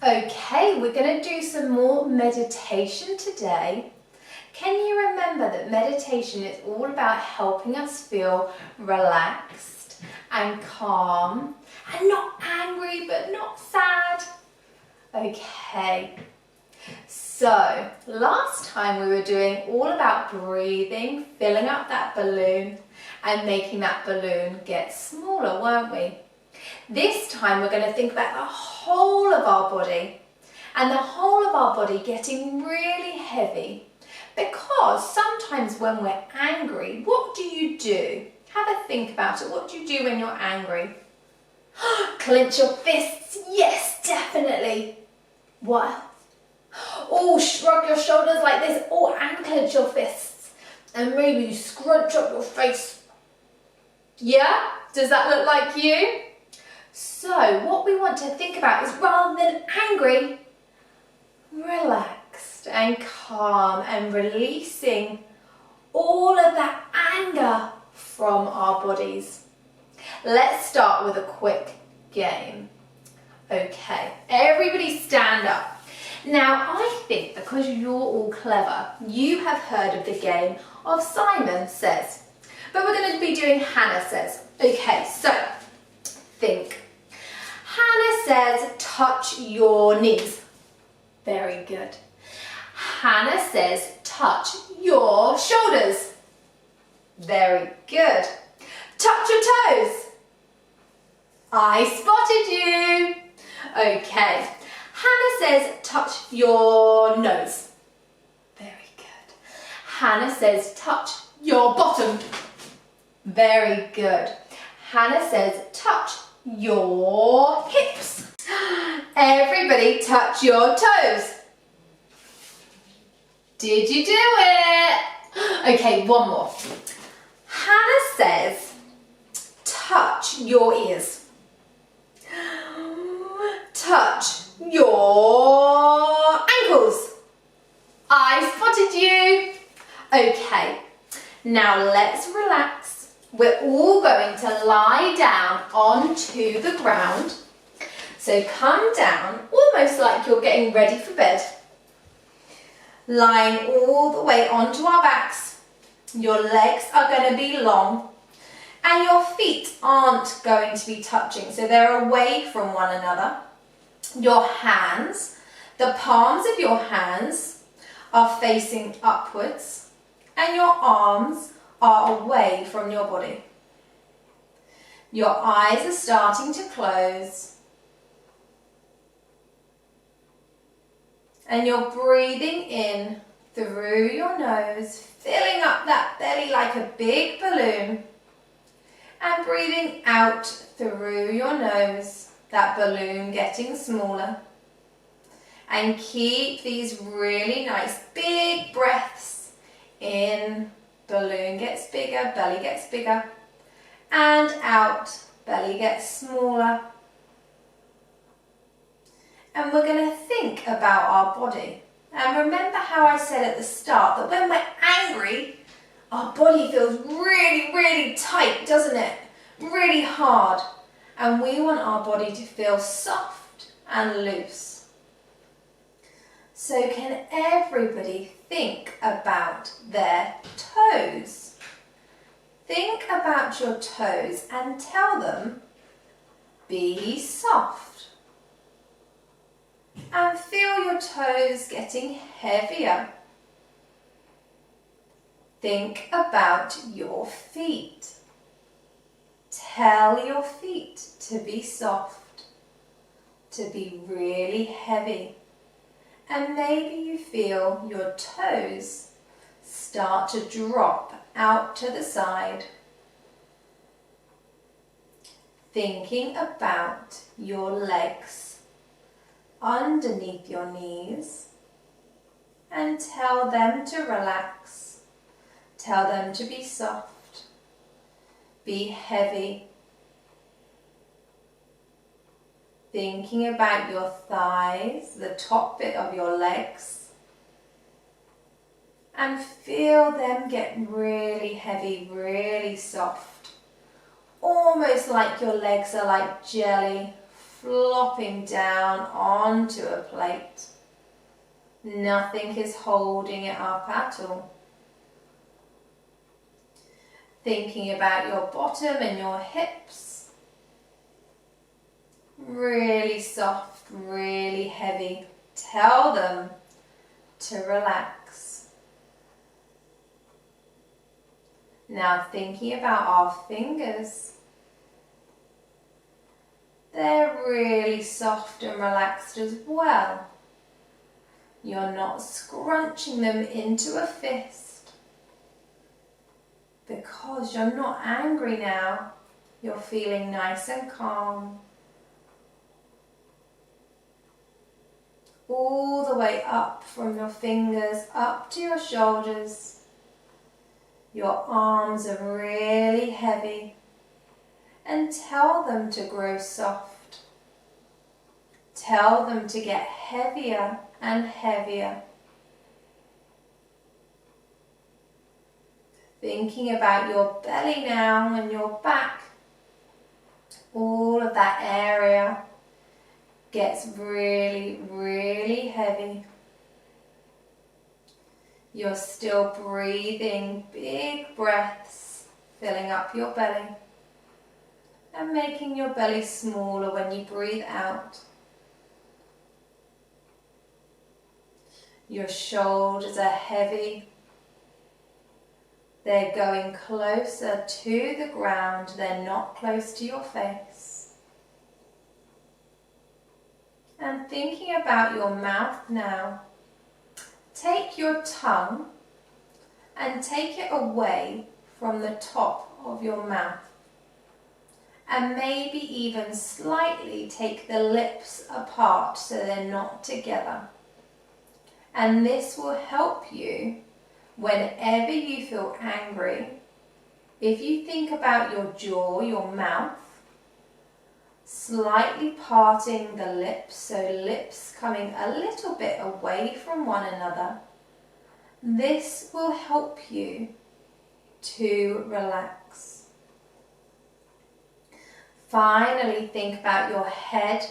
Okay, we're going to do some more meditation today. Can you remember that meditation is all about helping us feel relaxed and calm and not angry but not sad? Okay, so last time we were doing all about breathing, filling up that balloon and making that balloon get smaller, weren't we? This time we're going to think about the whole of our body and the whole of our body getting really heavy, because sometimes when we're angry, what do? Have a think about it. What do you do when you're angry? Clench your fists. Yes, definitely. What else? Oh, shrug your shoulders like this. Oh, and clench your fists. And maybe you scrunch up your face. Yeah? Does that look like you? So what we want to think about is, rather than angry, relaxed and calm and releasing all of that anger from our bodies. Let's start with a quick game. Okay, everybody stand up. Now I think because you're all clever, you have heard of the game of Simon Says. But we're going to be doing Hannah Says. Okay, so think. Hannah says, touch your knees. Very good. Hannah says, touch your shoulders. Very good. Touch your toes. I spotted you. Okay. Hannah says, touch your nose. Very good. Hannah says, touch your bottom. Very good. Hannah says, touch your hips. Everybody touch your toes. Did you do it? Okay, one more. Hannah says, touch your ears. Touch your ankles. I spotted you. Okay, now let's relax. We're all going to lie down onto the ground. So come down, almost like you're getting ready for bed. Lying all the way onto our backs. Your legs are going to be long and your feet aren't going to be touching, so they're away from one another. Your hands, the palms of your hands are facing upwards and your arms are away from your body. Your eyes are starting to close. And you're breathing in through your nose, filling up that belly like a big balloon. And breathing out through your nose, that balloon getting smaller. And keep these really nice big breaths in. Balloon gets bigger, belly gets bigger. And out, belly gets smaller. And we're going to think about our body. And remember how I said at the start that when we're angry, our body feels really, really tight, doesn't it? Really hard. And we want our body to feel soft and loose. So can everybody think about their toes? Think about your toes and tell them, be soft. And feel your toes getting heavier. Think about your feet. Tell your feet to be soft, to be really heavy. And maybe you feel your toes start to drop out to the side. Thinking about your legs underneath your knees, and tell them to relax. Tell them to be soft, be heavy. Thinking about your thighs, the top bit of your legs, and feel them get really heavy, really soft. Almost like your legs are like jelly, flopping down onto a plate. Nothing is holding it up at all. Thinking about your bottom and your hips. Really soft, really heavy. Tell them to relax. Now thinking about our fingers. They're really soft and relaxed as well. You're not scrunching them into a fist because you're not angry now. You're feeling nice and calm. All the way up from your fingers up to your shoulders. Your arms are really heavy, and tell them to grow soft. Tell them to get heavier and heavier. Thinking about your belly now and your back. All of that area gets really, really heavy. You're still breathing big breaths, filling up your belly and making your belly smaller when you breathe out. Your shoulders are heavy. They're going closer to the ground. They're not close to your face. And thinking about your mouth now. Take your tongue and take it away from the top of your mouth. And maybe even slightly take the lips apart so they're not together. And this will help you whenever you feel angry. If you think about your jaw, your mouth, slightly parting the lips, so lips coming a little bit away from one another, this will help you to relax. Finally, think about your head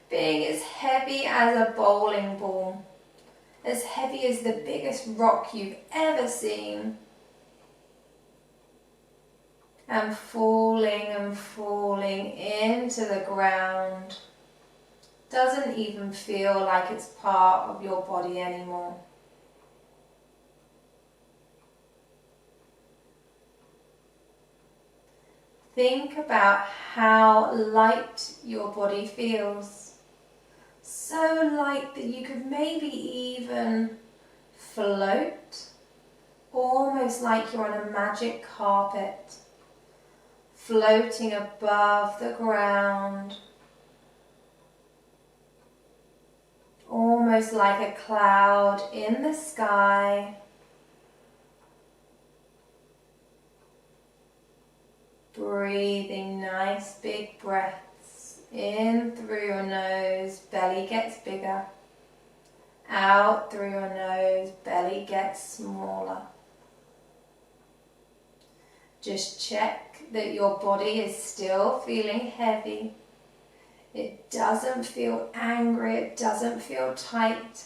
being as heavy as a bowling ball, as heavy as the biggest rock you've ever seen, and falling into the ground. Doesn't even feel like it's part of your body anymore. Think about how light your body feels. So light that you could maybe even float, almost like you're on a magic carpet, floating above the ground, almost like a cloud in the sky. Breathing nice big breaths in through your nose, belly gets bigger. Out through your nose, belly gets smaller. Just check that your body is still feeling heavy. It doesn't feel angry, it doesn't feel tight.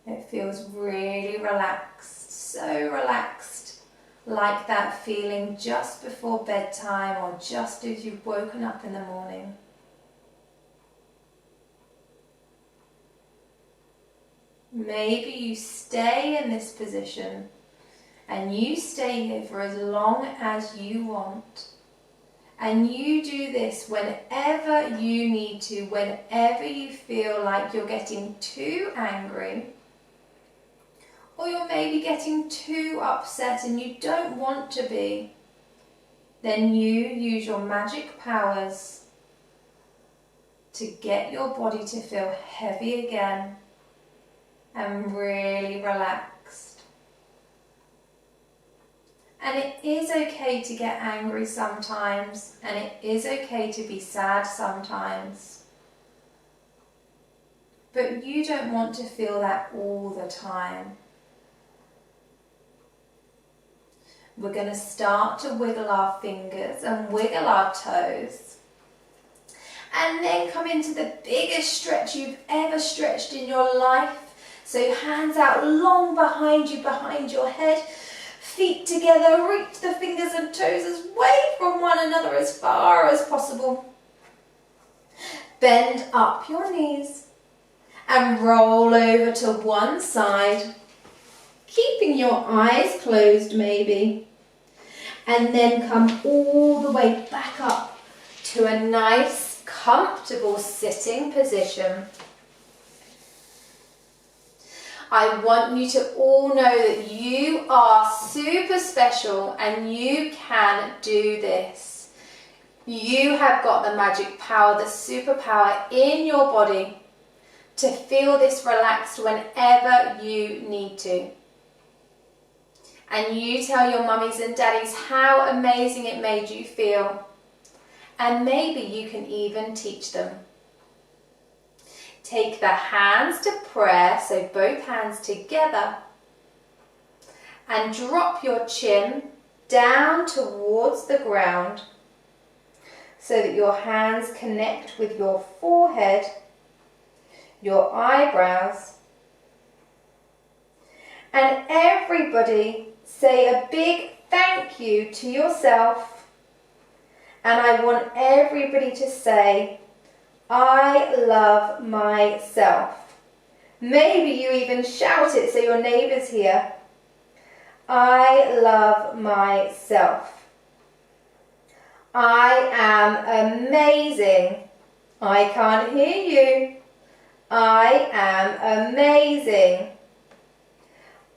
It feels really relaxed, so relaxed. Like that feeling just before bedtime or just as you've woken up in the morning. Maybe you stay in this position and you stay here for as long as you want. And you do this whenever you need to, whenever you feel like you're getting too angry, or you're maybe getting too upset and you don't want to be. Then you use your magic powers to get your body to feel heavy again and really relaxed. And it is okay to get angry sometimes, and it is okay to be sad sometimes. But you don't want to feel that all the time. We're going to start to wiggle our fingers and wiggle our toes. And then come into the biggest stretch you've ever stretched in your life. So hands out long behind you, behind your head. Feet together, reach the fingers and toes away from one another as far as possible. Bend up your knees and roll over to one side, keeping your eyes closed maybe. And then come all the way back up to a nice, comfortable sitting position. I want you to all know that you are super special and you can do this. You have got the magic power, the superpower in your body to feel this relaxed whenever you need to. And you tell your mummies and daddies how amazing it made you feel. And maybe you can even teach them. Take the hands to prayer, so both hands together, and drop your chin down towards the ground so that your hands connect with your forehead, your eyebrows, and everybody say a big thank you to yourself. And I want everybody to say, I love myself. Maybe you even shout it so your neighbours hear. I love myself. I am amazing. I can't hear you. I am amazing.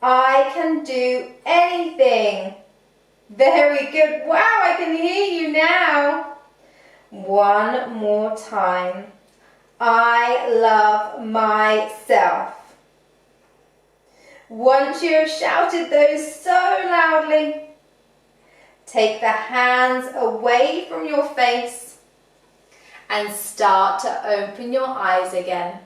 I can do anything. Very good. Wow, I can hear you now. One more time. I love myself. Once you have shouted those so loudly, take the hands away from your face and start to open your eyes again.